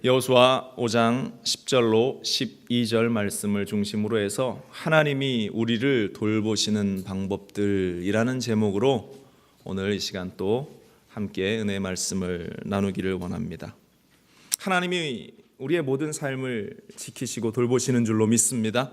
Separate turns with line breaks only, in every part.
여호수아 5장 10절로 12절 말씀을 중심으로 해서 하나님이 우리를 돌보시는 방법들이라는 제목으로 오늘 이 시간 또 함께 은혜의 말씀을 나누기를 원합니다. 하나님이 우리의 모든 삶을 지키시고 돌보시는 줄로 믿습니다.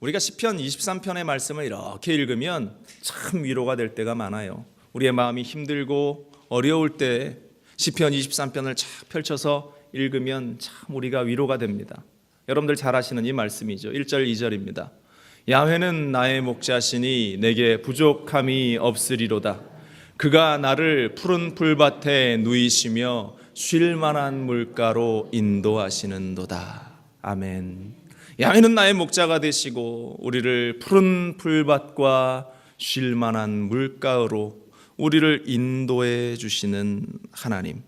우리가 시편 23편의 말씀을 이렇게 읽으면 참 위로가 될 때가 많아요. 우리의 마음이 힘들고 어려울 때 시편 23편을 쫙 펼쳐서 읽으면 참 우리가 위로가 됩니다. 여러분들 잘 아시는 이 말씀이죠. 1절 2절입니다. 야훼는 나의 목자시니 내게 부족함이 없으리로다. 그가 나를 푸른 풀밭에 누이시며 쉴 만한 물가로 인도하시는도다. 아멘. 야훼는 나의 목자가 되시고 우리를 푸른 풀밭과 쉴 만한 물가로 우리를 인도해 주시는 하나님.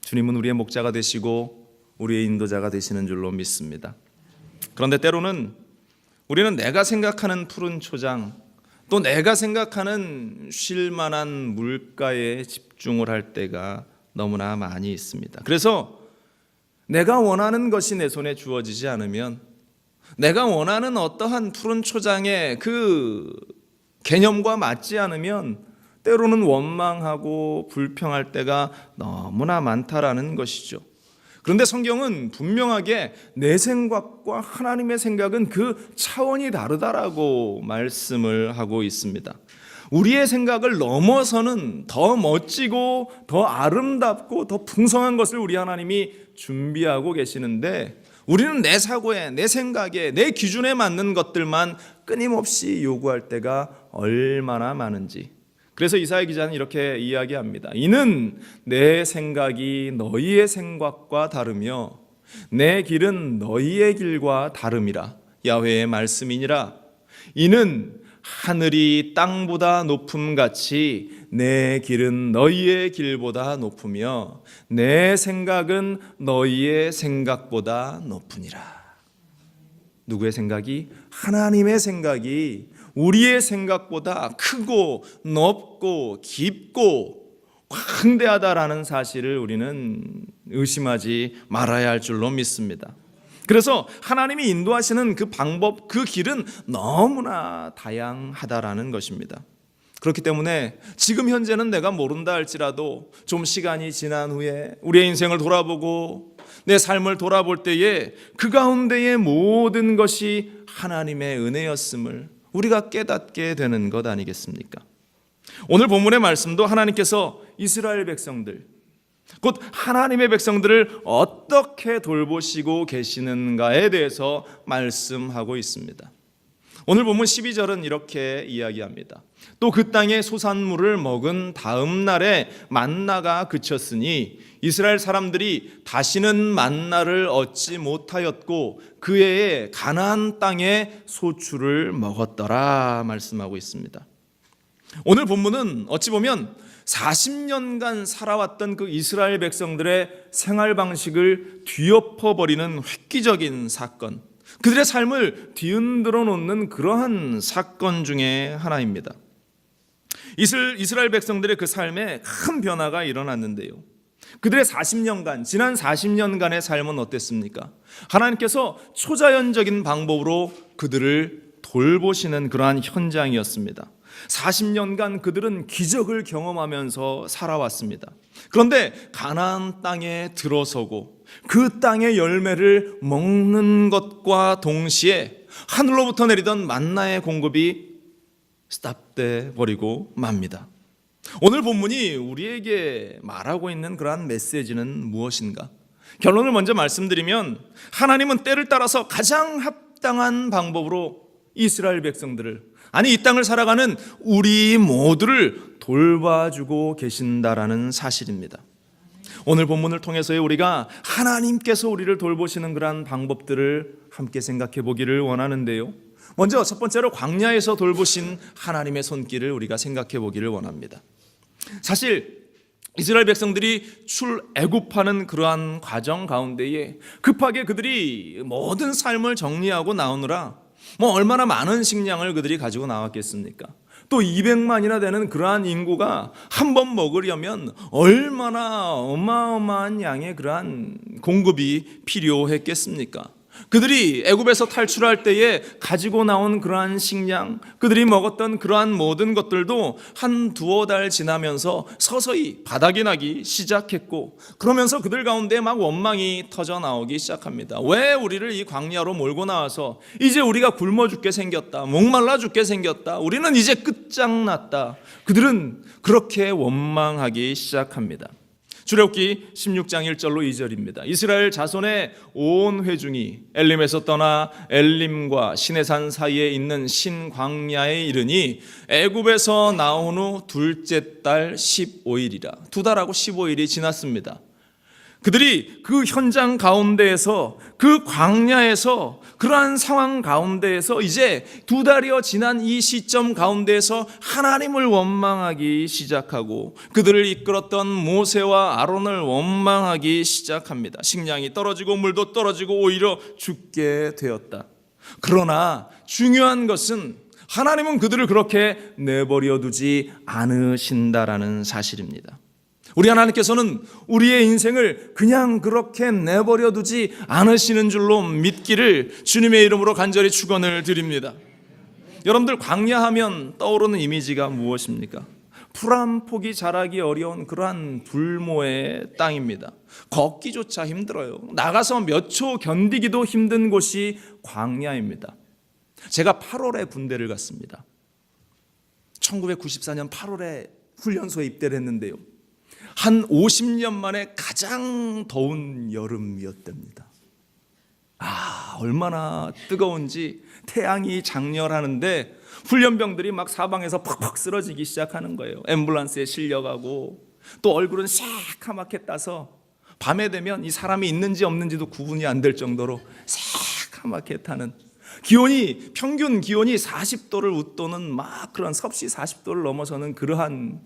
주님은 우리의 목자가 되시고 우리의 인도자가 되시는 줄로 믿습니다. 그런데 때로는 우리는 내가 생각하는 푸른 초장, 또 내가 생각하는 쉴 만한 물가에 집중을 할 때가 너무나 많이 있습니다. 그래서 내가 원하는 것이 내 손에 주어지지 않으면, 내가 원하는 어떠한 푸른 초장의 그 개념과 맞지 않으면 때로는 원망하고 불평할 때가 너무나 많다라는 것이죠. 그런데 성경은 분명하게 내 생각과 하나님의 생각은 그 차원이 다르다라고 말씀을 하고 있습니다. 우리의 생각을 넘어서는 더 멋지고 더 아름답고 더 풍성한 것을 우리 하나님이 준비하고 계시는데, 우리는 내 사고에, 내 생각에, 내 기준에 맞는 것들만 끊임없이 요구할 때가 얼마나 많은지. 그래서 이사야 기자는 이렇게 이야기합니다. 이는 내 생각이 너희의 생각과 다르며 내 길은 너희의 길과 다름이라. 야훼의 말씀이니라. 이는 하늘이 땅보다 높음같이 내 길은 너희의 길보다 높으며 내 생각은 너희의 생각보다 높으니라. 누구의 생각이? 하나님의 생각이 우리의 생각보다 크고 높고 깊고 광대하다라는 사실을 우리는 의심하지 말아야 할 줄로 믿습니다. 그래서 하나님이 인도하시는 그 방법, 그 길은 너무나 다양하다라는 것입니다. 그렇기 때문에 지금 현재는 내가 모른다 할지라도 좀 시간이 지난 후에 우리의 인생을 돌아보고 내 삶을 돌아볼 때에 그 가운데의 모든 것이 하나님의 은혜였음을 우리가 깨닫게 되는 것 아니겠습니까? 오늘 본문의 말씀도 하나님께서 이스라엘 백성들, 곧 하나님의 백성들을 어떻게 돌보시고 계시는가에 대해서 말씀하고 있습니다. 오늘 본문 12절은 이렇게 이야기합니다. 또 그 땅의 소산물을 먹은 다음 날에 만나가 그쳤으니 이스라엘 사람들이 다시는 만나를 얻지 못하였고 그 해에 가나안 땅의 소출을 먹었더라 말씀하고 있습니다. 오늘 본문은 어찌 보면 40년간 살아왔던 그 이스라엘 백성들의 생활 방식을 뒤엎어버리는 획기적인 사건, 그들의 삶을 뒤흔들어 놓는 그러한 사건 중에 하나입니다. 이스라엘 백성들의 그 삶에 큰 변화가 일어났는데요, 그들의 40년간, 지난 40년간의 삶은 어땠습니까? 하나님께서 초자연적인 방법으로 그들을 돌보시는 그러한 현장이었습니다. 40년간 그들은 기적을 경험하면서 살아왔습니다. 그런데 가나안 땅에 들어서고 그 땅의 열매를 먹는 것과 동시에 하늘로부터 내리던 만나의 공급이 스탑돼 버리고 맙니다. 오늘 본문이 우리에게 말하고 있는 그러한 메시지는 무엇인가? 결론을 먼저 말씀드리면, 하나님은 때를 따라서 가장 합당한 방법으로 이스라엘 백성들을, 아니 이 땅을 살아가는 우리 모두를 돌봐주고 계신다라는 사실입니다. 오늘 본문을 통해서 우리가 하나님께서 우리를 돌보시는 그러한 방법들을 함께 생각해 보기를 원하는데요, 먼저 첫 번째로 광야에서 돌보신 하나님의 손길을 우리가 생각해 보기를 원합니다. 사실 이스라엘 백성들이 출애굽하는 그러한 과정 가운데에 급하게 그들이 모든 삶을 정리하고 나오느라 얼마나 많은 식량을 그들이 가지고 나왔겠습니까? 또 200만이나 되는 그러한 인구가 한 번 먹으려면 얼마나 어마어마한 양의 그러한 공급이 필요했겠습니까? 그들이 애굽에서 탈출할 때에 가지고 나온 그러한 식량, 그들이 먹었던 그러한 모든 것들도 한 두어 달 지나면서 서서히 바닥이 나기 시작했고, 그러면서 그들 가운데 막 원망이 터져 나오기 시작합니다. 왜 우리를 이 광야로 몰고 나와서 이제 우리가 굶어 죽게 생겼다, 목말라 죽게 생겼다, 우리는 이제 끝장났다. 그들은 그렇게 원망하기 시작합니다. 출애굽기 16장 1절로 2절입니다. 이스라엘 자손의 온 회중이 엘림에서 떠나 엘림과 시내산 사이에 있는 신광야에 이르니 애굽에서 나온 후 둘째 달 15일이라. 2달하고 15일이 지났습니다. 그들이 그 현장 가운데에서, 그 광야에서, 그러한 상황 가운데에서 이제 2달여 지난 이 시점 가운데에서 하나님을 원망하기 시작하고, 그들을 이끌었던 모세와 아론을 원망하기 시작합니다. 식량이 떨어지고 물도 떨어지고 오히려 죽게 되었다. 그러나 중요한 것은 하나님은 그들을 그렇게 내버려 두지 않으신다라는 사실입니다. 우리 하나님께서는 우리의 인생을 그냥 그렇게 내버려 두지 않으시는 줄로 믿기를 주님의 이름으로 간절히 축원을 드립니다. 여러분들, 광야하면 떠오르는 이미지가 무엇입니까? 풀 한 폭이 자라기 어려운 그러한 불모의 땅입니다. 걷기조차 힘들어요. 나가서 몇 초 견디기도 힘든 곳이 광야입니다. 제가 8월에 군대를 갔습니다. 1994년 8월에 훈련소에 입대를 했는데요, 한 50년 만에 가장 더운 여름이었답니다. 얼마나 뜨거운지. 태양이 장렬하는데 훈련병들이 막 사방에서 퍽퍽 쓰러지기 시작하는 거예요. 앰뷸런스에 실려가고, 또 얼굴은 새카맣게 따서 밤에 되면 이 사람이 있는지 없는지도 구분이 안 될 정도로 새카맣게 타는, 평균 기온이 40도를 웃도는 막 그런 섭씨 40도를 넘어서는 그러한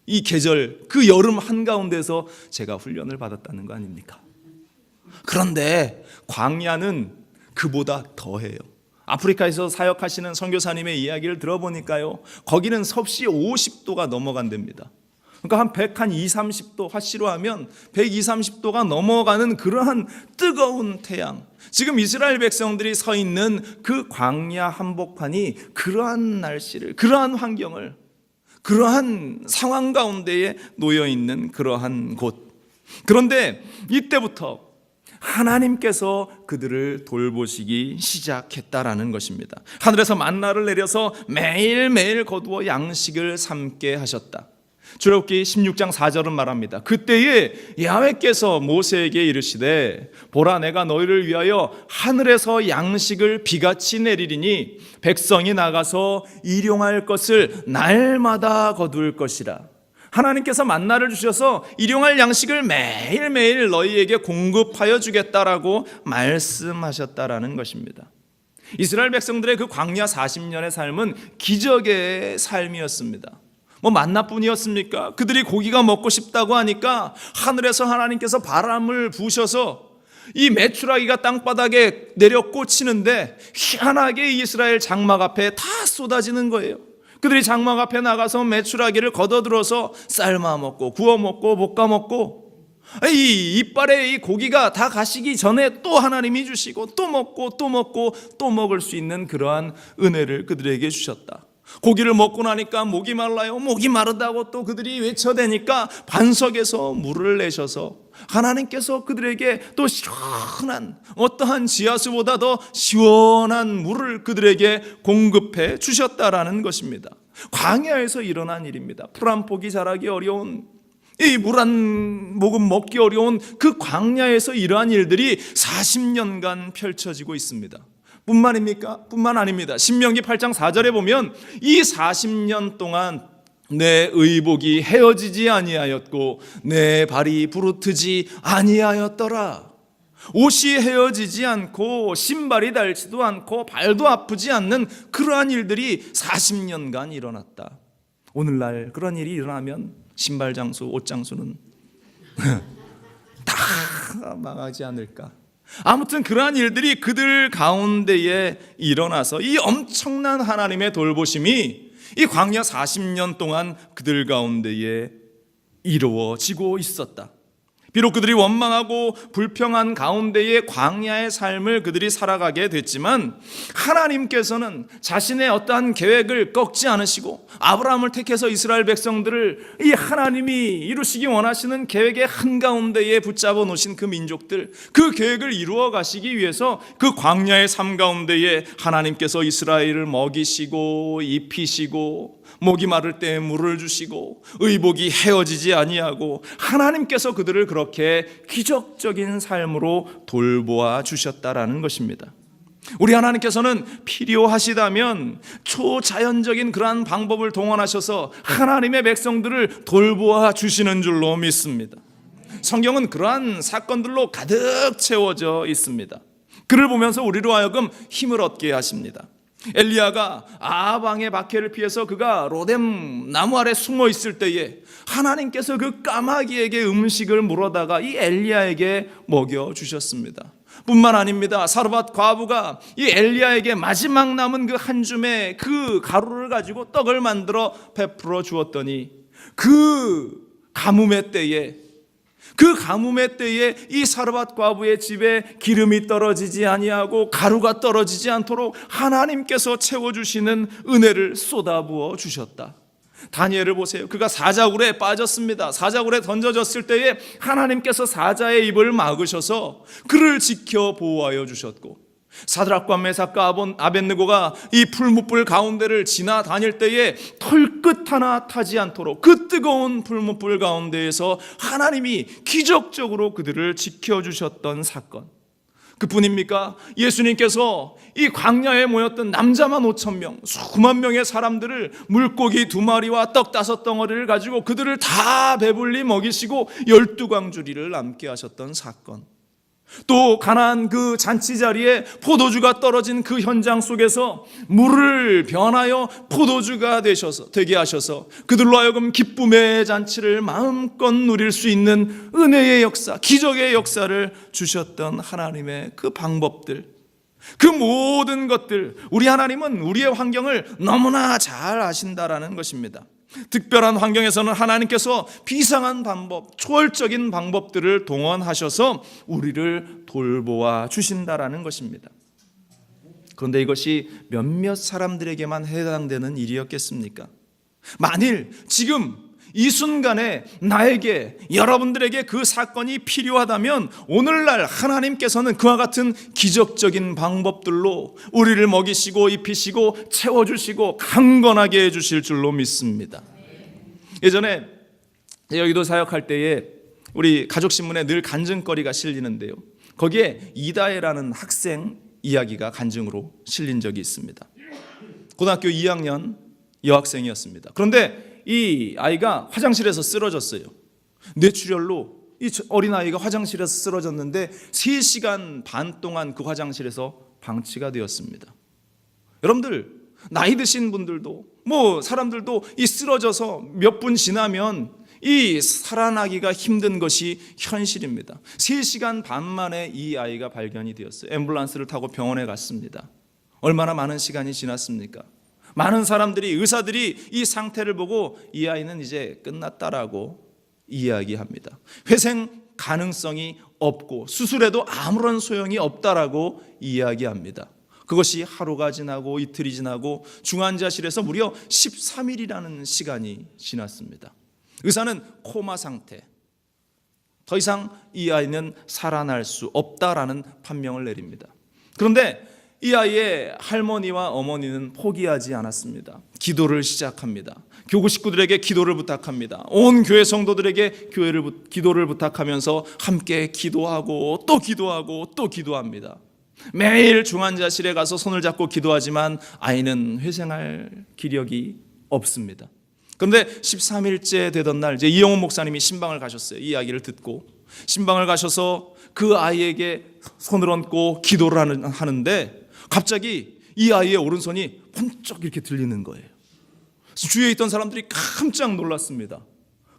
이 계절, 그 여름 한가운데서 제가 훈련을 받았다는 거 아닙니까? 그런데 광야는 그보다 더해요. 아프리카에서 사역하시는 선교사님의 이야기를 들어보니까요, 거기는 섭씨 50도가 넘어간답니다. 그러니까 한 120, 30도, 화씨로 하면 120, 30도가 넘어가는 그러한 뜨거운 태양. 지금 이스라엘 백성들이 서 있는 그 광야 한복판이 그러한 날씨를, 그러한 환경을, 그러한 상황 가운데에 놓여 있는 그러한 곳. 그런데 이때부터 하나님께서 그들을 돌보시기 시작했다라는 것입니다. 하늘에서 만나를 내려서 매일매일 거두어 양식을 삼게 하셨다. 출애굽기 16장 4절은 말합니다. 그때에 야훼께서 모세에게 이르시되, 보라, 내가 너희를 위하여 하늘에서 양식을 비같이 내리리니 백성이 나가서 일용할 것을 날마다 거둘 것이라. 하나님께서 만나를 주셔서 일용할 양식을 매일매일 너희에게 공급하여 주겠다라고 말씀하셨다라는 것입니다. 이스라엘 백성들의 그 광야 40년의 삶은 기적의 삶이었습니다. 만나뿐이었습니까? 그들이 고기가 먹고 싶다고 하니까 하늘에서 하나님께서 바람을 부으셔서 이 메추라기가 땅바닥에 내려 꽂히는데 희한하게 이스라엘 장막 앞에 다 쏟아지는 거예요. 그들이 장막 앞에 나가서 메추라기를 걷어들어서 삶아 먹고 구워 먹고 볶아 먹고, 이 이빨에 이 고기가 다 가시기 전에 또 하나님이 주시고, 또 먹고 또 먹고 또 먹을 수 있는 그러한 은혜를 그들에게 주셨다. 고기를 먹고 나니까 목이 말라요. 목이 마르다고 또 그들이 외쳐대니까 반석에서 물을 내셔서 하나님께서 그들에게 또 시원한, 어떠한 지하수보다 더 시원한 물을 그들에게 공급해 주셨다라는 것입니다. 광야에서 일어난 일입니다. 풀 한 폭이 자라기 어려운, 이 물 한 모금 먹기 어려운 그 광야에서 이러한 일들이 40년간 펼쳐지고 있습니다. 뿐만 아닙니다. 신명기 8장 4절에 보면 이 40년 동안 내 의복이 헤어지지 아니하였고 내 발이 부르트지 아니하였더라. 옷이 헤어지지 않고 신발이 닳지도 않고 발도 아프지 않는 그러한 일들이 40년간 일어났다. 오늘날 그런 일이 일어나면 신발 장수, 옷 장수는 다 망하지 않을까. 아무튼 그러한 일들이 그들 가운데에 일어나서 이 엄청난 하나님의 돌보심이 이 광야 40년 동안 그들 가운데에 이루어지고 있었다. 비록 그들이 원망하고 불평한 가운데의 광야의 삶을 그들이 살아가게 됐지만 하나님께서는 자신의 어떠한 계획을 꺾지 않으시고 아브라함을 택해서 이스라엘 백성들을 이 하나님이 이루시기 원하시는 계획의 한가운데에 붙잡아 놓으신 그 민족들, 그 계획을 이루어 가시기 위해서 그 광야의 삶 가운데에 하나님께서 이스라엘을 먹이시고 입히시고 목이 마를 때 물을 주시고 의복이 헤어지지 아니하고 하나님께서 그들을 그렇게 기적적인 삶으로 돌보아 주셨다라는 것입니다. 우리 하나님께서는 필요하시다면 초자연적인 그러한 방법을 동원하셔서 하나님의 백성들을 돌보아 주시는 줄로 믿습니다. 성경은 그러한 사건들로 가득 채워져 있습니다. 그를 보면서 우리로 하여금 힘을 얻게 하십니다. 엘리야가 아합왕의 박해를 피해서 그가 로뎀 나무 아래 숨어 있을 때에 하나님께서 그 까마귀에게 음식을 물어다가 이 엘리야에게 먹여 주셨습니다. 뿐만 아닙니다. 사르밧 과부가 이 엘리야에게 마지막 남은 그 한 줌의 그 가루를 가지고 떡을 만들어 베풀어 주었더니 그 가뭄의 때에 이 사르밧 과부의 집에 기름이 떨어지지 아니하고 가루가 떨어지지 않도록 하나님께서 채워주시는 은혜를 쏟아부어 주셨다. 다니엘을 보세요. 그가 사자굴에 빠졌습니다. 사자굴에 던져졌을 때에 하나님께서 사자의 입을 막으셔서 그를 지켜 보호하여 주셨고, 사드락과 메삭과 아벳느고가 이 풀무불 가운데를 지나다닐 때에 털끝 하나 타지 않도록 그 뜨거운 풀무불 가운데에서 하나님이 기적적으로 그들을 지켜주셨던 사건, 그뿐입니까? 예수님께서 이 광야에 모였던 남자만 5,000명, 수만 명의 사람들을 물고기 2마리와 떡 5덩어리를 가지고 그들을 다 배불리 먹이시고 12광주리를 남게 하셨던 사건, 또 가나안 그 잔치 자리에 포도주가 떨어진 그 현장 속에서 물을 변하여 포도주가 되게 하셔서 그들로 하여금 기쁨의 잔치를 마음껏 누릴 수 있는 은혜의 역사, 기적의 역사를 주셨던 하나님의 그 방법들, 그 모든 것들, 우리 하나님은 우리의 환경을 너무나 잘 아신다라는 것입니다. 특별한 환경에서는 하나님께서 비상한 방법, 초월적인 방법들을 동원하셔서 우리를 돌보아 주신다라는 것입니다. 그런데 이것이 몇몇 사람들에게만 해당되는 일이었겠습니까? 만일 지금 이 순간에 나에게, 여러분들에게 그 사건이 필요하다면 오늘날 하나님께서는 그와 같은 기적적인 방법들로 우리를 먹이시고 입히시고 채워주시고 강건하게 해주실 줄로 믿습니다. 예전에 여의도 사역할 때에 우리 가족신문에 늘 간증거리가 실리는데요, 거기에 이다혜라는 학생 이야기가 간증으로 실린 적이 있습니다. 고등학교 2학년 여학생이었습니다. 그런데 이 아이가 화장실에서 쓰러졌어요. 뇌출혈로 이 어린아이가 화장실에서 쓰러졌는데 3시간 반 동안 그 화장실에서 방치가 되었습니다. 여러분들, 나이 드신 분들도 사람들도 이 쓰러져서 몇 분 지나면 이 살아나기가 힘든 것이 현실입니다. 3시간 반 만에 이 아이가 발견이 되었어요. 앰뷸런스를 타고 병원에 갔습니다. 얼마나 많은 시간이 지났습니까? 많은 사람들이, 의사들이 이 상태를 보고 이 아이는 이제 끝났다라고 이야기합니다. 회생 가능성이 없고 수술해도 아무런 소용이 없다라고 이야기합니다. 그것이 하루가 지나고 이틀이 지나고 중환자실에서 무려 13일이라는 시간이 지났습니다. 의사는 코마 상태, 더 이상 이 아이는 살아날 수 없다라는 판명을 내립니다. 그런데 이 아이의 할머니와 어머니는 포기하지 않았습니다. 기도를 시작합니다. 교구 식구들에게 기도를 부탁합니다. 온 교회 성도들에게 기도를 부탁하면서 함께 기도하고 또 기도하고 또 기도합니다. 매일 중환자실에 가서 손을 잡고 기도하지만 아이는 회생할 기력이 없습니다. 그런데 13일째 되던 날 이제 이영훈 목사님이 신방을 가셨어요. 이 이야기를 듣고 신방을 가셔서 그 아이에게 손을 얹고 기도를 하는데 갑자기 이 아이의 오른손이 번쩍 이렇게 들리는 거예요. 주위에 있던 사람들이 깜짝 놀랐습니다.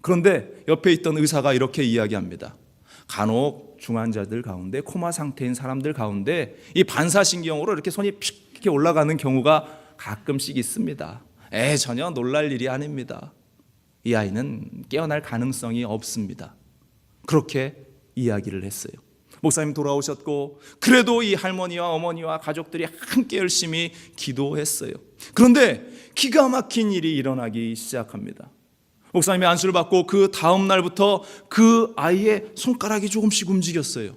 그런데 옆에 있던 의사가 이렇게 이야기합니다. 간혹 중환자들 가운데, 코마 상태인 사람들 가운데 이 반사신경으로 이렇게 손이 픽 이렇게 올라가는 경우가 가끔씩 있습니다. 전혀 놀랄 일이 아닙니다. 이 아이는 깨어날 가능성이 없습니다. 그렇게 이야기를 했어요. 목사님 돌아오셨고 그래도 이 할머니와 어머니와 가족들이 함께 열심히 기도했어요. 그런데 기가 막힌 일이 일어나기 시작합니다. 목사님이 안수를 받고 그 다음 날부터 그 아이의 손가락이 조금씩 움직였어요.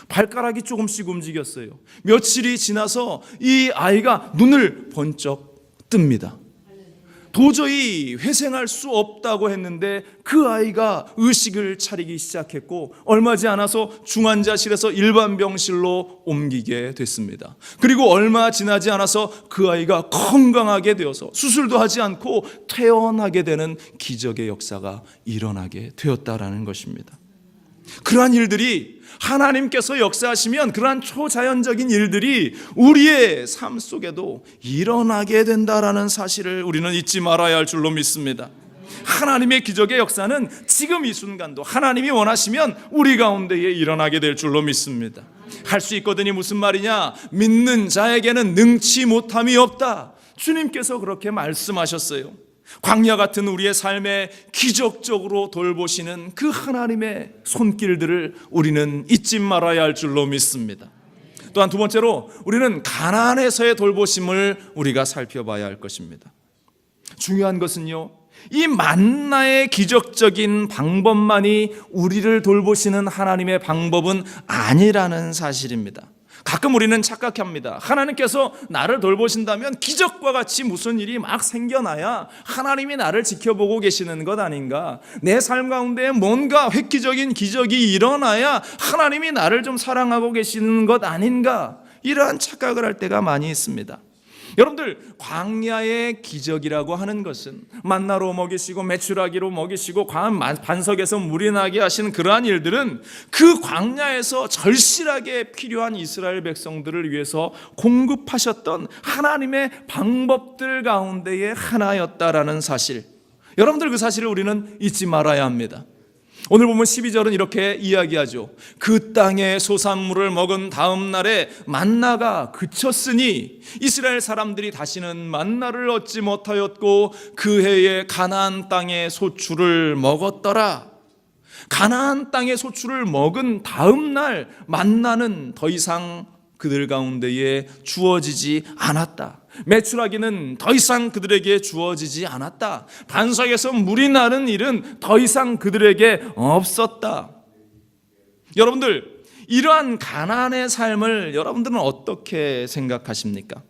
발가락이 조금씩 움직였어요. 며칠이 지나서 이 아이가 눈을 번쩍 뜹니다. 도저히 회생할 수 없다고 했는데 그 아이가 의식을 차리기 시작했고 얼마 지 않아서 중환자실에서 일반 병실로 옮기게 됐습니다. 그리고 얼마 지나지 않아서 그 아이가 건강하게 되어서 수술도 하지 않고 퇴원하게 되는 기적의 역사가 일어나게 되었다라는 것입니다. 그러한 일들이 하나님께서 역사하시면 그러한 초자연적인 일들이 우리의 삶 속에도 일어나게 된다라는 사실을 우리는 잊지 말아야 할 줄로 믿습니다. 하나님의 기적의 역사는 지금 이 순간도 하나님이 원하시면 우리 가운데에 일어나게 될 줄로 믿습니다. 할 수 있거든이 무슨 말이냐? 믿는 자에게는 능치 못함이 없다. 주님께서 그렇게 말씀하셨어요. 광야 같은 우리의 삶에 기적적으로 돌보시는 그 하나님의 손길들을 우리는 잊지 말아야 할 줄로 믿습니다. 또한 두 번째로 우리는 가나안에서의 돌보심을 우리가 살펴봐야 할 것입니다. 중요한 것은요, 이 만나의 기적적인 방법만이 우리를 돌보시는 하나님의 방법은 아니라는 사실입니다. 가끔 우리는 착각합니다. 하나님께서 나를 돌보신다면 기적과 같이 무슨 일이 막 생겨나야 하나님이 나를 지켜보고 계시는 것 아닌가? 내 삶 가운데 뭔가 획기적인 기적이 일어나야 하나님이 나를 좀 사랑하고 계시는 것 아닌가? 이러한 착각을 할 때가 많이 있습니다. 여러분들, 광야의 기적이라고 하는 것은 만나로 먹이시고 메추라기로 먹이시고 반석에서 물이 나게 하시는 그러한 일들은 그 광야에서 절실하게 필요한 이스라엘 백성들을 위해서 공급하셨던 하나님의 방법들 가운데의 하나였다라는 사실, 여러분들 그 사실을 우리는 잊지 말아야 합니다. 오늘 보면 12절은 이렇게 이야기하죠. 그 땅의 소산물을 먹은 다음 날에 만나가 그쳤으니 이스라엘 사람들이 다시는 만나를 얻지 못하였고 그 해에 가나안 땅의 소출을 먹었더라. 가나안 땅의 소출을 먹은 다음 날 만나는 더 이상 그들 가운데에 주어지지 않았다. 메추라기는 더 이상 그들에게 주어지지 않았다. 반석에서 물이 나는 일은 더 이상 그들에게 없었다. 여러분들, 이러한 가나안의 삶을 여러분들은 어떻게 생각하십니까?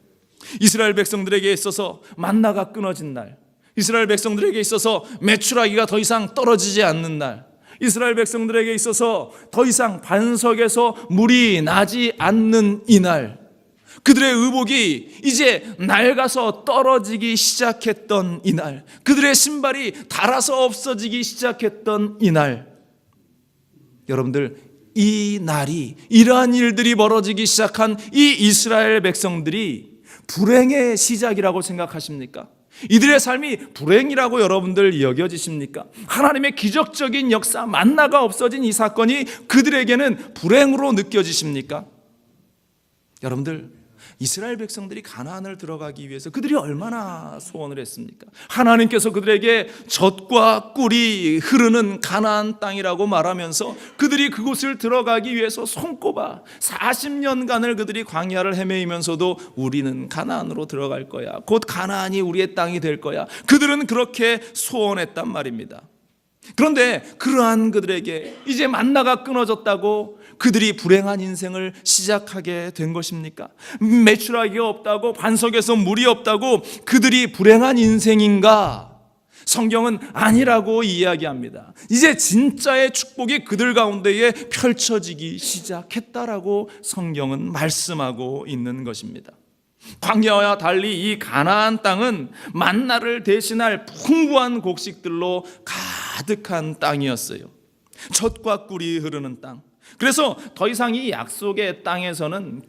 이스라엘 백성들에게 있어서 만나가 끊어진 날, 이스라엘 백성들에게 있어서 메추라기가 더 이상 떨어지지 않는 날, 이스라엘 백성들에게 있어서 더 이상 반석에서 물이 나지 않는 이날, 그들의 의복이 이제 낡아서 떨어지기 시작했던 이날, 그들의 신발이 닳아서 없어지기 시작했던 이날, 여러분들, 이 날이, 이러한 일들이 벌어지기 시작한 이 이스라엘 백성들이 불행의 시작이라고 생각하십니까? 이들의 삶이 불행이라고 여러분들 여겨지십니까? 하나님의 기적적인 역사, 만나가 없어진 이 사건이 그들에게는 불행으로 느껴지십니까? 여러분들, 이스라엘 백성들이 가나안을 들어가기 위해서 그들이 얼마나 소원을 했습니까? 하나님께서 그들에게 젖과 꿀이 흐르는 가나안 땅이라고 말하면서 그들이 그곳을 들어가기 위해서 손꼽아 40년간을 그들이 광야를 헤매이면서도 우리는 가나안으로 들어갈 거야, 곧 가나안이 우리의 땅이 될 거야, 그들은 그렇게 소원했단 말입니다. 그런데 그러한 그들에게 이제 만나가 끊어졌다고 그들이 불행한 인생을 시작하게 된 것입니까? 메추라기가 없다고, 반석에서 물이 없다고 그들이 불행한 인생인가? 성경은 아니라고 이야기합니다. 이제 진짜의 축복이 그들 가운데에 펼쳐지기 시작했다라고 성경은 말씀하고 있는 것입니다. 광야와 달리 이 가나안 땅은 만나를 대신할 풍부한 곡식들로 가득한 땅이었어요. 젖과 꿀이 흐르는 땅. 그래서 더 이상 이 약속의 땅에서는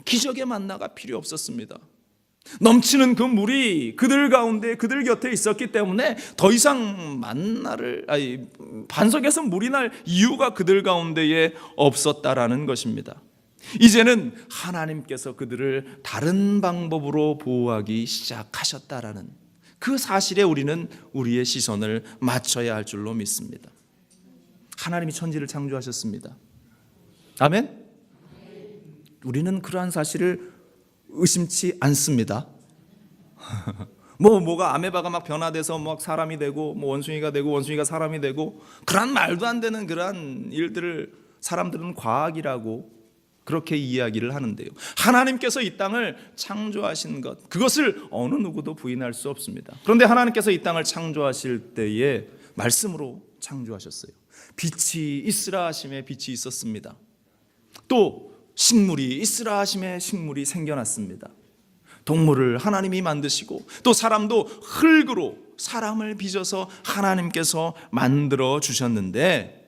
기적의 만나가 필요 없었습니다. 넘치는 그 물이 그들 가운데, 그들 곁에 있었기 때문에 더 이상 반석에서 물이 날 이유가 그들 가운데에 없었다라는 것입니다. 이제는 하나님께서 그들을 다른 방법으로 보호하기 시작하셨다라는, 그 사실에 우리는 우리의 시선을 맞춰야 할 줄로 믿습니다. 하나님이 천지를 창조하셨습니다. 아멘? 우리는 그러한 사실을 의심치 않습니다. 뭐가 아메바가 막 변화돼서 막 사람이 되고 원숭이가 되고 원숭이가 사람이 되고 그런 말도 안 되는 그러한 일들을 사람들은 과학이라고 그렇게 이야기를 하는데요. 하나님께서 이 땅을 창조하신 것, 그것을 어느 누구도 부인할 수 없습니다. 그런데 하나님께서 이 땅을 창조하실 때에 말씀으로 창조하셨어요. 빛이 있으라 하심에 빛이 있었습니다. 또 식물이 있으라 하심에 식물이 생겨났습니다. 동물을 하나님이 만드시고 또 사람도 흙으로 사람을 빚어서 하나님께서 만들어 주셨는데,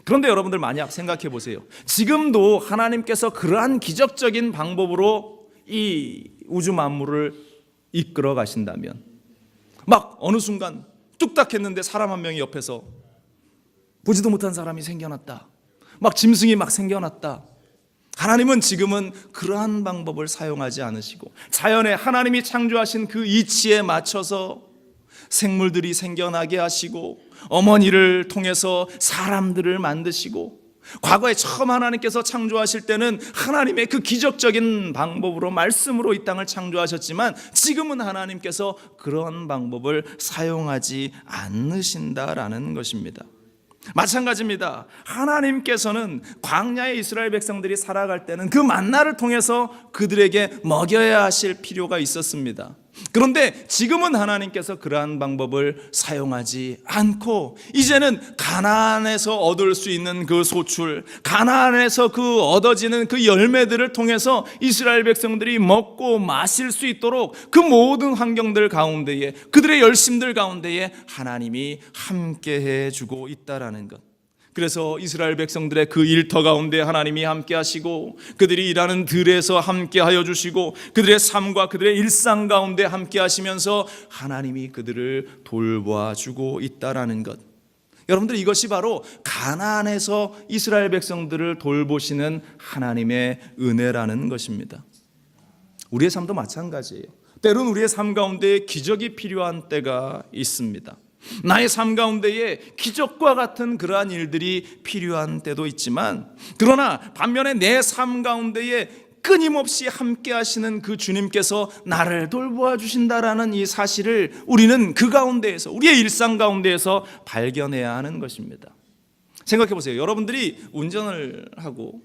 그런데 여러분들 만약 생각해 보세요. 지금도 하나님께서 그러한 기적적인 방법으로 이 우주 만물을 이끌어 가신다면, 막 어느 순간 뚝딱 했는데 사람 한 명이 옆에서 보지도 못한 사람이 생겨났다, 막 짐승이 막 생겨났다. 하나님은 지금은 그러한 방법을 사용하지 않으시고 자연에 하나님이 창조하신 그 이치에 맞춰서 생물들이 생겨나게 하시고 어머니를 통해서 사람들을 만드시고, 과거에 처음 하나님께서 창조하실 때는 하나님의 그 기적적인 방법으로 말씀으로 이 땅을 창조하셨지만 지금은 하나님께서 그런 방법을 사용하지 않으신다라는 것입니다. 마찬가지입니다. 하나님께서는 광야의 이스라엘 백성들이 살아갈 때는 그 만나를 통해서 그들에게 먹여야 하실 필요가 있었습니다. 그런데 지금은 하나님께서 그러한 방법을 사용하지 않고 이제는 가나안에서 얻을 수 있는 그 소출, 가나안에서 그 얻어지는 그 열매들을 통해서 이스라엘 백성들이 먹고 마실 수 있도록 그 모든 환경들 가운데에, 그들의 열심들 가운데에 하나님이 함께해 주고 있다라는 것. 그래서 이스라엘 백성들의 그 일터 가운데 하나님이 함께 하시고 그들이 일하는 들에서 함께 하여 주시고 그들의 삶과 그들의 일상 가운데 함께 하시면서 하나님이 그들을 돌봐 주고 있다라는 것. 여러분들, 이것이 바로 가나안에서 이스라엘 백성들을 돌보시는 하나님의 은혜라는 것입니다. 우리의 삶도 마찬가지예요. 때로는 우리의 삶 가운데 기적이 필요한 때가 있습니다. 나의 삶 가운데에 기적과 같은 그러한 일들이 필요한 때도 있지만, 그러나 반면에 내 삶 가운데에 끊임없이 함께 하시는 그 주님께서 나를 돌보아 주신다라는 이 사실을 우리는 그 가운데에서, 우리의 일상 가운데에서 발견해야 하는 것입니다. 생각해 보세요. 여러분들이 운전을 하고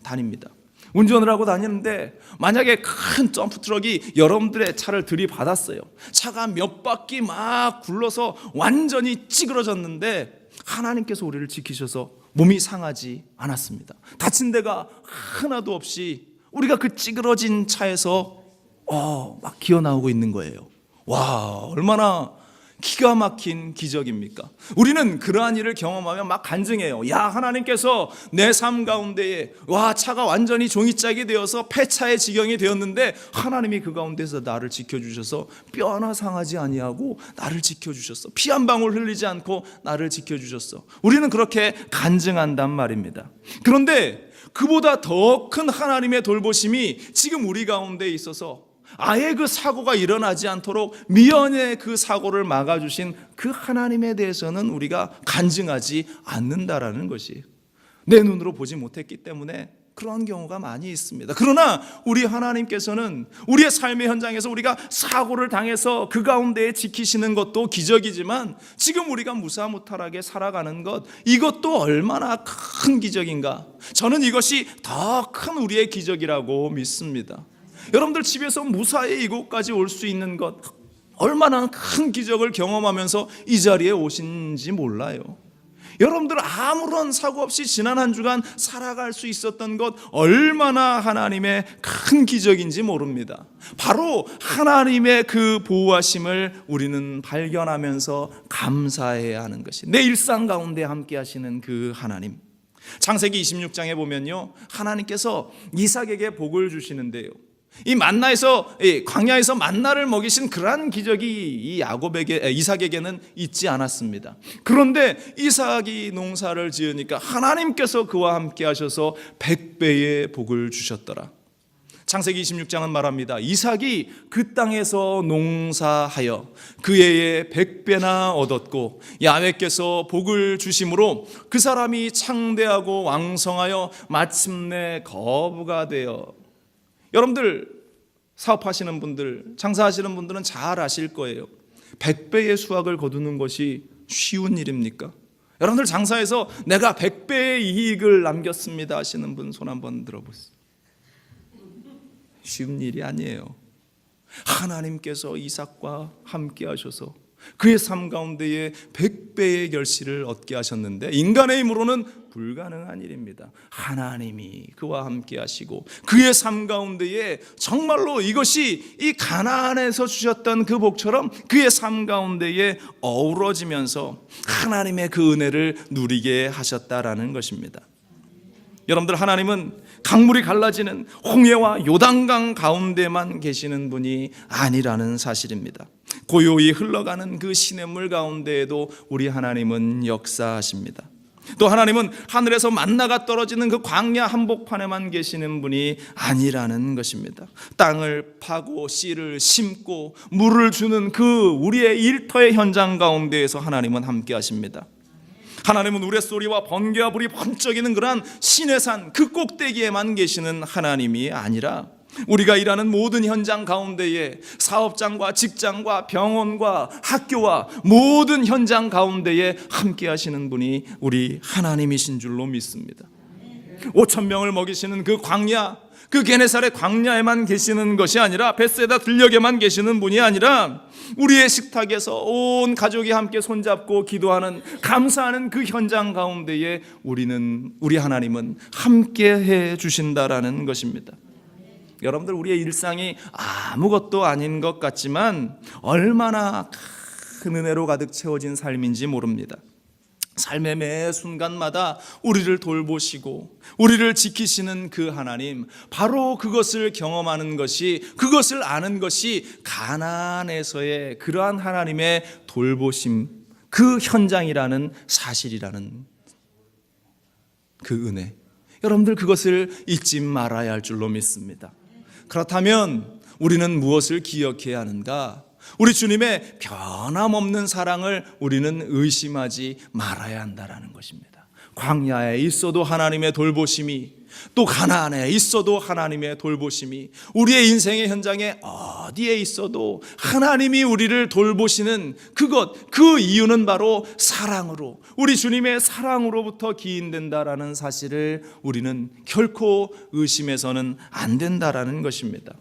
다닙니다. 운전을 하고 다니는데 만약에 큰 덤프트럭이 여러분들의 차를 들이받았어요. 차가 몇 바퀴 막 굴러서 완전히 찌그러졌는데 하나님께서 우리를 지키셔서 몸이 상하지 않았습니다. 다친 데가 하나도 없이 우리가 그 찌그러진 차에서 막 기어 나오고 있는 거예요. 와, 얼마나 기가 막힌 기적입니까? 우리는 그러한 일을 경험하면 막 간증해요. 야, 하나님께서 내 삶 가운데에 차가 완전히 종이짝이 되어서 폐차의 지경이 되었는데 하나님이 그 가운데서 나를 지켜주셔서 뼈 하나 상하지 아니하고 나를 지켜주셨어. 피 한 방울 흘리지 않고 나를 지켜주셨어. 우리는 그렇게 간증한단 말입니다. 그런데 그보다 더 큰 하나님의 돌보심이 지금 우리 가운데 있어서 아예 그 사고가 일어나지 않도록 미연에 그 사고를 막아주신 그 하나님에 대해서는 우리가 간증하지 않는다라는 것이, 내 눈으로 보지 못했기 때문에 그런 경우가 많이 있습니다. 그러나 우리 하나님께서는 우리의 삶의 현장에서 우리가 사고를 당해서 그 가운데에 지키시는 것도 기적이지만 지금 우리가 무사무탈하게 살아가는 것, 이것도 얼마나 큰 기적인가. 저는 이것이 더 큰 우리의 기적이라고 믿습니다. 여러분들 집에서 무사히 이곳까지 올 수 있는 것, 얼마나 큰 기적을 경험하면서 이 자리에 오신지 몰라요. 여러분들 아무런 사고 없이 지난 한 주간 살아갈 수 있었던 것, 얼마나 하나님의 큰 기적인지 모릅니다. 바로 하나님의 그 보호하심을 우리는 발견하면서 감사해야 하는 것이, 내 일상 가운데 함께 하시는 그 하나님. 창세기 26장에 보면요, 하나님께서 이삭에게 복을 주시는데요, 이 만나에서, 광야에서 만나를 먹이신 그러한 기적이 이 이삭에게는 있지 않았습니다. 그런데 이삭이 농사를 지으니까 하나님께서 그와 함께 하셔서 100배의 복을 주셨더라. 창세기 26장은 말합니다. 이삭이 그 땅에서 농사하여 그 해에 100배나 얻었고 야훼께서 복을 주심으로 그 사람이 창대하고 왕성하여 마침내 거부가 되어. 여러분들 사업하시는 분들, 장사하시는 분들은 잘 아실 거예요. 100배의 수확을 거두는 것이 쉬운 일입니까? 여러분들 장사해서 내가 100배의 이익을 남겼습니다 하시는 분 손 한번 들어보세요. 쉬운 일이 아니에요. 하나님께서 이삭과 함께 하셔서 그의 삶 가운데에 100배의 결실을 얻게 하셨는데 인간의 힘으로는 불가능한 일입니다. 하나님이 그와 함께 하시고 그의 삶 가운데에 정말로 이것이 이 가나안에서 주셨던 그 복처럼 그의 삶 가운데에 어우러지면서 하나님의 그 은혜를 누리게 하셨다라는 것입니다. 여러분들, 하나님은 강물이 갈라지는 홍해와 요단강 가운데만 계시는 분이 아니라는 사실입니다. 고요히 흘러가는 그 시냇물 가운데에도 우리 하나님은 역사하십니다. 또 하나님은 하늘에서 만나가 떨어지는 그 광야 한복판에만 계시는 분이 아니라는 것입니다. 땅을 파고 씨를 심고 물을 주는 그 우리의 일터의 현장 가운데에서 하나님은 함께 하십니다. 하나님은 우레소리와 번개와 불이 번쩍이는 그러한 시내산 그 꼭대기에만 계시는 하나님이 아니라 우리가 일하는 모든 현장 가운데에 사업장과 직장과 병원과 학교와 모든 현장 가운데에 함께 하시는 분이 우리 하나님이신 줄로 믿습니다. 5,000명을 먹이시는 그 광야, 그 게네사렛 광야에만 계시는 것이 아니라 벳세다 들녘에만 계시는 분이 아니라 우리의 식탁에서 온 가족이 함께 손잡고 기도하는, 감사하는 그 현장 가운데에 우리 하나님은 함께 해 주신다라는 것입니다. 여러분들, 우리의 일상이 아무것도 아닌 것 같지만 얼마나 큰 은혜로 가득 채워진 삶인지 모릅니다. 삶의 매 순간마다 우리를 돌보시고 우리를 지키시는 그 하나님, 바로 그것을 경험하는 것이, 그것을 아는 것이 가나안에서의 그러한 하나님의 돌보심, 그 현장이라는 사실이라는 그 은혜, 여러분들 그것을 잊지 말아야 할 줄로 믿습니다. 그렇다면 우리는 무엇을 기억해야 하는가? 우리 주님의 변함없는 사랑을 우리는 의심하지 말아야 한다는 것입니다. 광야에 있어도 하나님의 돌보심이, 또 가나안에 있어도 하나님의 돌보심이, 우리의 인생의 현장에 어디에 있어도 하나님이 우리를 돌보시는 그것, 그 이유는 바로 사랑으로, 우리 주님의 사랑으로부터 기인된다라는 사실을 우리는 결코 의심해서는 안 된다라는 것입니다.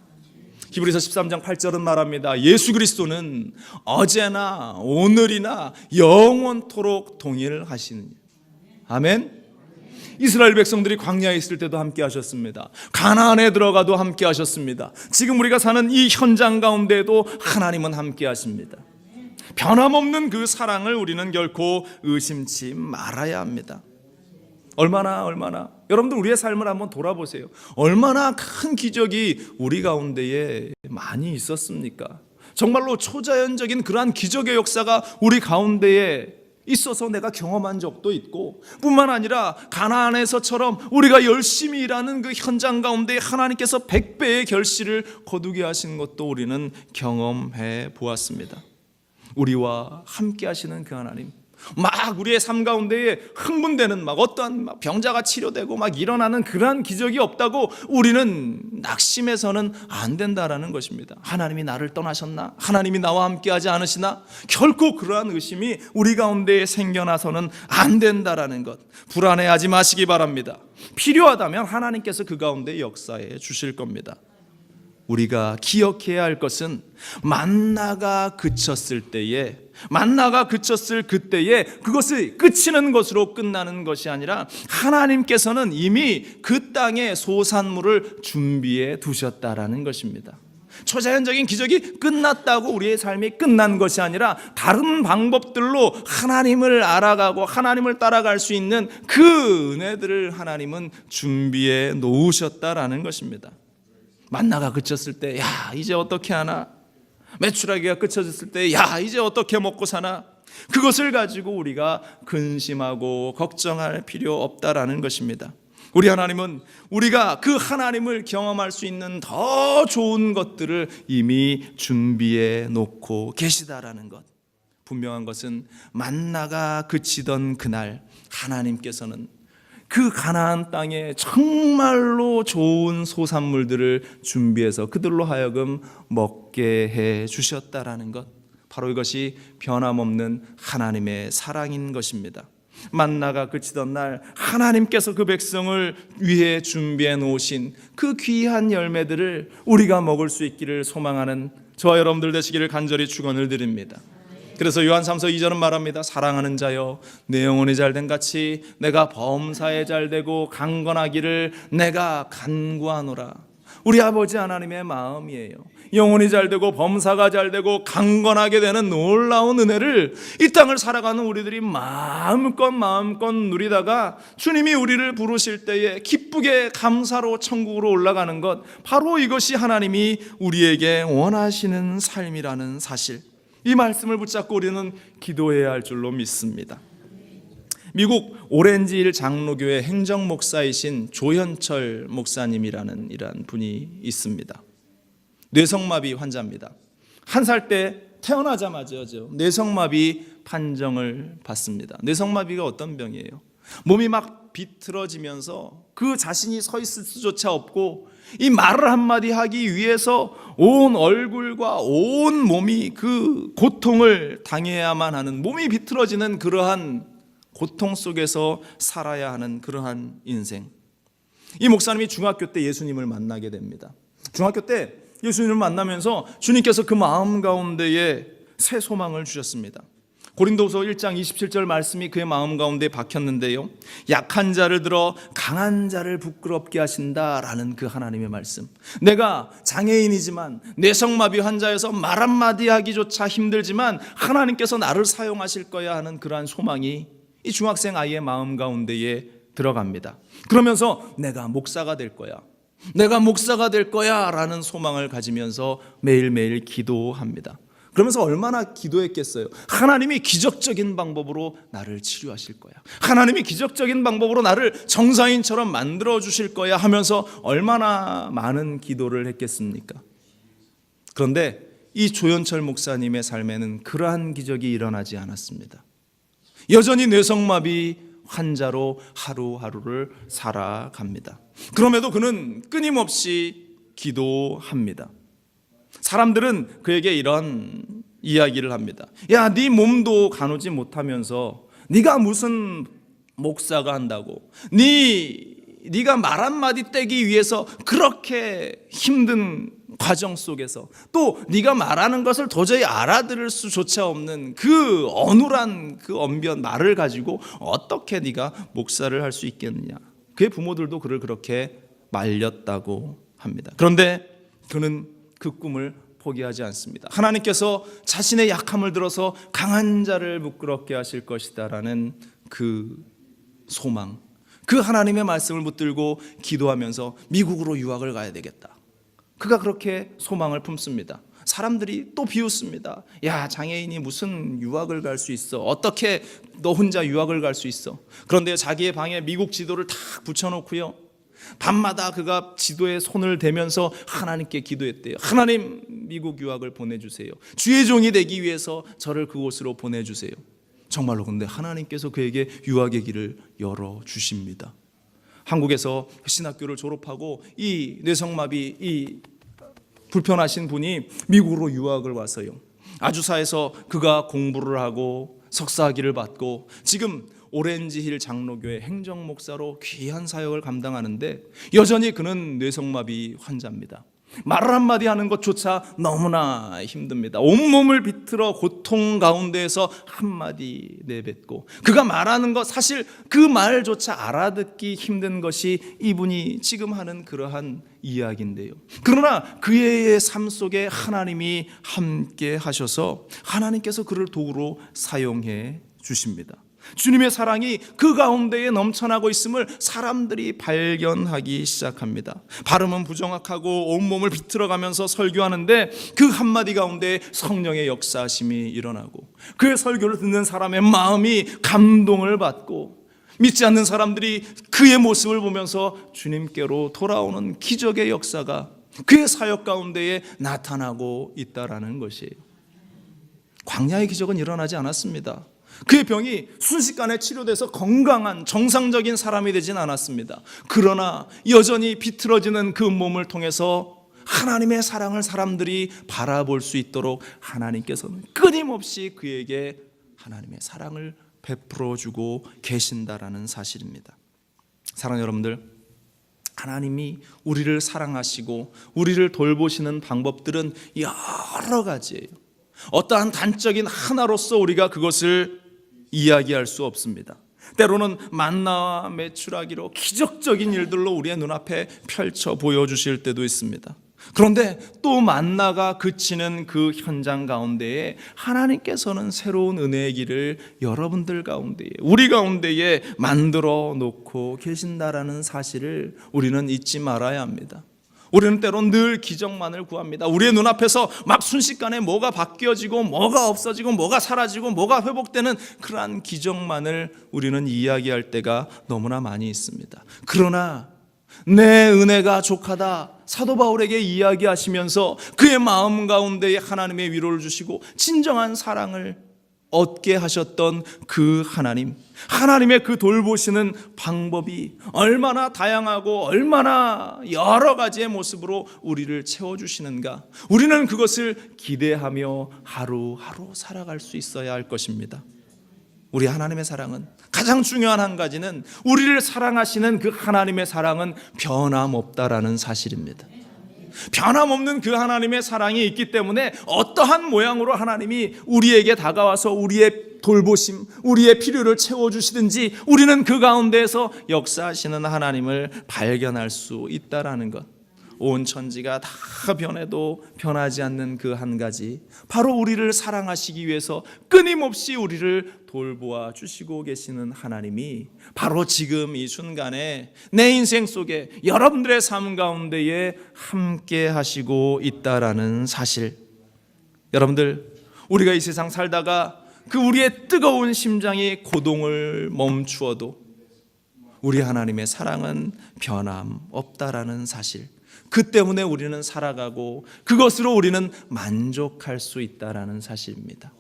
히브리서 13장 8절은 말합니다. 예수 그리스도는 어제나 오늘이나 영원토록 동일하시느니라. 아멘. 이스라엘 백성들이 광야에 있을 때도 함께 하셨습니다. 가나안에 들어가도 함께 하셨습니다. 지금 우리가 사는 이 현장 가운데에도 하나님은 함께 하십니다. 변함없는 그 사랑을 우리는 결코 의심치 말아야 합니다. 얼마나 여러분들 우리의 삶을 한번 돌아보세요. 얼마나 큰 기적이 우리 가운데에 많이 있었습니까? 정말로 초자연적인 그러한 기적의 역사가 우리 가운데에 있어서 내가 경험한 적도 있고, 뿐만 아니라 가나안에서처럼 우리가 열심히 일하는 그 현장 가운데 하나님께서 100배의 결실을 거두게 하신 것도 우리는 경험해 보았습니다. 우리와 함께 하시는 그 하나님, 막 우리의 삶 가운데에 흥분되는 어떠한 병자가 치료되고 일어나는 그러한 기적이 없다고 우리는 낙심해서는 안 된다라는 것입니다. 하나님이 나를 떠나셨나? 하나님이 나와 함께 하지 않으시나? 결코 그러한 의심이 우리 가운데에 생겨나서는 안 된다라는 것, 불안해하지 마시기 바랍니다. 필요하다면 하나님께서 그 가운데 역사해 주실 겁니다. 우리가 기억해야 할 것은 만나가 그쳤을 그때에 그것이 그치는 것으로 끝나는 것이 아니라 하나님께서는 이미 그 땅에 소산물을 준비해 두셨다라는 것입니다. 초자연적인 기적이 끝났다고 우리의 삶이 끝난 것이 아니라 다른 방법들로 하나님을 알아가고 하나님을 따라갈 수 있는 그 은혜들을 하나님은 준비해 놓으셨다라는 것입니다. 만나가 그쳤을 때 이제 어떻게 하나? 메추라기가 그쳐졌을 때 이제 어떻게 먹고 사나? 그것을 가지고 우리가 근심하고 걱정할 필요 없다라는 것입니다. 우리 하나님은 우리가 그 하나님을 경험할 수 있는 더 좋은 것들을 이미 준비해 놓고 계시다라는 것. 분명한 것은 만나가 그치던 그날 하나님께서는 그 가나안 땅에 정말로 좋은 소산물들을 준비해서 그들로 하여금 먹게 해 주셨다라는 것. 바로 이것이 변함없는 하나님의 사랑인 것입니다. 만나가 그치던 날 하나님께서 그 백성을 위해 준비해 놓으신 그 귀한 열매들을 우리가 먹을 수 있기를 소망하는 저와 여러분들 되시기를 간절히 축원을 드립니다. 그래서 요한 3서 2절은 말합니다. 사랑하는 자여 내 영혼이 잘된 같이 내가 범사에 잘되고 강건하기를 내가 간구하노라. 우리 아버지 하나님의 마음이에요. 영혼이 잘되고 범사가 잘되고 강건하게 되는 놀라운 은혜를 이 땅을 살아가는 우리들이 마음껏 누리다가 주님이 우리를 부르실 때에 기쁘게 감사로 천국으로 올라가는 것, 바로 이것이 하나님이 우리에게 원하시는 삶이라는 사실, 이 말씀을 붙잡고 우리는 기도해야 할 줄로 믿습니다. 미국 오렌지힐 장로교회 행정목사이신 조현철 목사님이라는 이러한 분이 있습니다. 뇌성마비 환자입니다. 1살 때 태어나자마자 뇌성마비 판정을 받습니다. 뇌성마비가 어떤 병이에요? 몸이 막 비틀어지면서 그 자신이 서 있을 수조차 없고 이 말을 한마디 하기 위해서 온 얼굴과 온 몸이 그 고통을 당해야만 하는, 몸이 비틀어지는 그러한 고통 속에서 살아야 하는 그러한 인생. 이 목사님이 중학교 때 예수님을 만나게 됩니다. 중학교 때 예수님을 만나면서 주님께서 그 마음 가운데에 새 소망을 주셨습니다. 고린도서 1장 27절 말씀이 그의 마음 가운데 박혔는데요, 약한 자를 들어 강한 자를 부끄럽게 하신다라는 그 하나님의 말씀. 내가 장애인이지만 뇌성마비 환자여서 말 한마디 하기조차 힘들지만 하나님께서 나를 사용하실 거야 하는 그러한 소망이 이 중학생 아이의 마음 가운데에 들어갑니다. 그러면서 내가 목사가 될 거야, 내가 목사가 될 거야 라는 소망을 가지면서 매일매일 기도합니다. 그러면서 얼마나 기도했겠어요. 하나님이 기적적인 방법으로 나를 치료하실 거야, 하나님이 기적적인 방법으로 나를 정상인처럼 만들어 주실 거야 하면서 얼마나 많은 기도를 했겠습니까? 그런데 이 조현철 목사님의 삶에는 그러한 기적이 일어나지 않았습니다. 여전히 뇌성마비 환자로 하루하루를 살아갑니다. 그럼에도 그는 끊임없이 기도합니다. 사람들은 그에게 이런 이야기를 합니다. 야, 네 몸도 가누지 못하면서 네가 무슨 목사가 한다고, 네가 말 한마디 떼기 위해서 그렇게 힘든 과정 속에서 또 네가 말하는 것을 도저히 알아들을 수조차 없는 그 어눌한 그 언변 말을 가지고 어떻게 네가 목사를 할 수 있겠느냐. 그의 부모들도 그를 그렇게 말렸다고 합니다. 그런데 그는 그 꿈을 포기하지 않습니다. 하나님께서 자신의 약함을 들어서 강한 자를 부끄럽게 하실 것이다라는 그 소망, 그 하나님의 말씀을 붙들고 기도하면서 미국으로 유학을 가야 되겠다. 그가 그렇게 소망을 품습니다. 사람들이 또 비웃습니다. 야, 장애인이 무슨 유학을 갈 수 있어? 어떻게 너 혼자 유학을 갈 수 있어? 그런데 자기의 방에 미국 지도를 탁 붙여놓고요, 밤마다 그가 지도에 손을 대면서 하나님께 기도했대요. 하나님, 미국 유학을 보내주세요. 주의 종이 되기 위해서 저를 그곳으로 보내주세요. 정말로 근데 하나님께서 그에게 유학의 길을 열어주십니다. 한국에서 신학교를 졸업하고 이 뇌성마비, 이 불편하신 분이 미국으로 유학을 와서요, 아주사에서 그가 공부를 하고 석사학위를 받고 지금 오렌지힐 장로교회 행정목사로 귀한 사역을 감당하는데 여전히 그는 뇌성마비 환자입니다. 말을 한마디 하는 것조차 너무나 힘듭니다. 온몸을 비틀어 고통 가운데에서 한마디 내뱉고, 그가 말하는 것, 사실 그 말조차 알아듣기 힘든 것이 이분이 지금 하는 그러한 이야기인데요. 그러나 그의 삶 속에 하나님이 함께 하셔서 하나님께서 그를 도구로 사용해 주십니다. 주님의 사랑이 그 가운데에 넘쳐나고 있음을 사람들이 발견하기 시작합니다. 발음은 부정확하고 온몸을 비틀어가면서 설교하는데 그 한마디 가운데 성령의 역사하심이 일어나고 그의 설교를 듣는 사람의 마음이 감동을 받고 믿지 않는 사람들이 그의 모습을 보면서 주님께로 돌아오는 기적의 역사가 그의 사역 가운데에 나타나고 있다라는 것이에요. 광야의 기적은 일어나지 않았습니다. 그의 병이 순식간에 치료돼서 건강한 정상적인 사람이 되진 않았습니다. 그러나 여전히 비틀어지는 그 몸을 통해서 하나님의 사랑을 사람들이 바라볼 수 있도록 하나님께서는 끊임없이 그에게 하나님의 사랑을 베풀어 주고 계신다라는 사실입니다. 사랑하는 여러분들, 하나님이 우리를 사랑하시고 우리를 돌보시는 방법들은 여러 가지예요. 어떠한 단적인 하나로서 우리가 그것을 이야기할 수 없습니다. 때로는 만나와 메추라기로 기적적인 일들로 우리의 눈앞에 펼쳐 보여주실 때도 있습니다. 그런데 또 만나가 그치는 그 현장 가운데에 하나님께서는 새로운 은혜의 길을 여러분들 가운데에, 우리 가운데에 만들어 놓고 계신다라는 사실을 우리는 잊지 말아야 합니다. 우리는 때론 늘 기적만을 구합니다. 우리의 눈앞에서 막 순식간에 뭐가 바뀌어지고 뭐가 없어지고 뭐가 사라지고 뭐가 회복되는 그러한 기적만을 우리는 이야기할 때가 너무나 많이 있습니다. 그러나 내 은혜가 족하다 사도 바울에게 이야기하시면서 그의 마음 가운데에 하나님의 위로를 주시고 진정한 사랑을 얻게 하셨던 그 하나님, 하나님의 그 돌보시는 방법이 얼마나 다양하고 얼마나 여러 가지의 모습으로 우리를 채워주시는가, 우리는 그것을 기대하며 하루하루 살아갈 수 있어야 할 것입니다. 우리 하나님의 사랑은 가장 중요한 한 가지는 우리를 사랑하시는 그 하나님의 사랑은 변함없다라는 사실입니다. 변함없는 그 하나님의 사랑이 있기 때문에 어떠한 모양으로 하나님이 우리에게 다가와서 우리의 돌보심, 우리의 필요를 채워주시든지 우리는 그 가운데에서 역사하시는 하나님을 발견할 수 있다라는 것. 온 천지가 다 변해도 변하지 않는 그 한 가지, 바로 우리를 사랑하시기 위해서 끊임없이 우리를 돌보아 주시고 계시는 하나님이 바로 지금 이 순간에 내 인생 속에 여러분들의 삶 가운데에 함께 하시고 있다라는 사실. 여러분들, 우리가 이 세상 살다가 그 우리의 뜨거운 심장이 고동을 멈추어도 우리 하나님의 사랑은 변함없다라는 사실, 그 때문에 우리는 살아가고 그것으로 우리는 만족할 수 있다라는 사실입니다.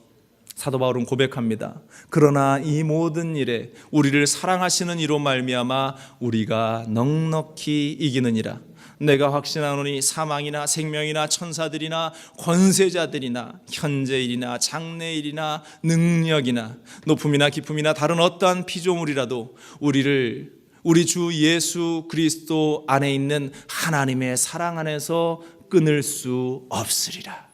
사도 바울은 고백합니다. 그러나 이 모든 일에 우리를 사랑하시는 이로 말미암아 우리가 넉넉히 이기느니라. 내가 확신하노니 사망이나 생명이나 천사들이나 권세자들이나 현재일이나 장래일이나 능력이나 높음이나 깊음이나 다른 어떠한 피조물이라도 우리 주 예수 그리스도 안에 있는 하나님의 사랑 안에서 끊을 수 없으리라.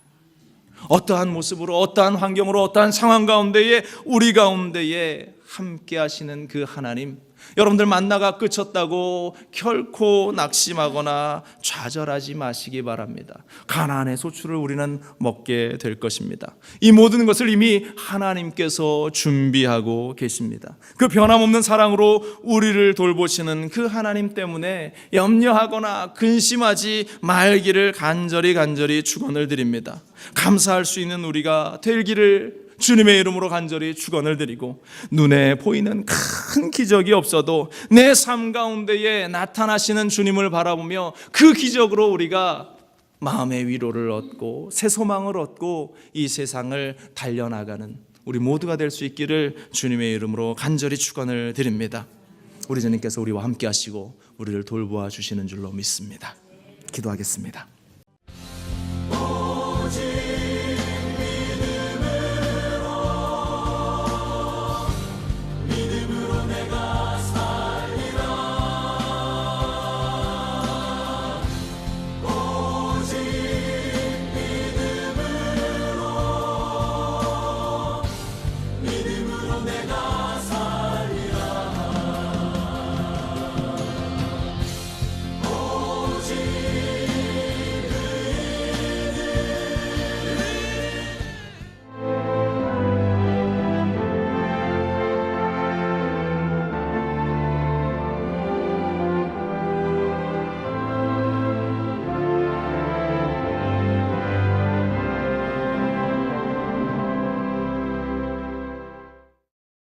어떠한 모습으로, 어떠한 환경으로, 어떠한 상황 가운데에 우리 가운데에 함께 하시는 그 하나님, 여러분들 만나가 그쳤다고 결코 낙심하거나 좌절하지 마시기 바랍니다. 가나안의 소출을 우리는 먹게 될 것입니다. 이 모든 것을 이미 하나님께서 준비하고 계십니다. 그 변함없는 사랑으로 우리를 돌보시는 그 하나님 때문에 염려하거나 근심하지 말기를 간절히 축원을 드립니다. 감사할 수 있는 우리가 되기를 주님의 이름으로 간절히 축원을 드리고, 눈에 보이는 큰 기적이 없어도 내 삶 가운데에 나타나시는 주님을 바라보며 그 기적으로 우리가 마음의 위로를 얻고 새 소망을 얻고 이 세상을 달려나가는 우리 모두가 될 수 있기를 주님의 이름으로 간절히 축원을 드립니다. 우리 주님께서 우리와 함께 하시고 우리를 돌보아 주시는 줄로 믿습니다. 기도하겠습니다.
내가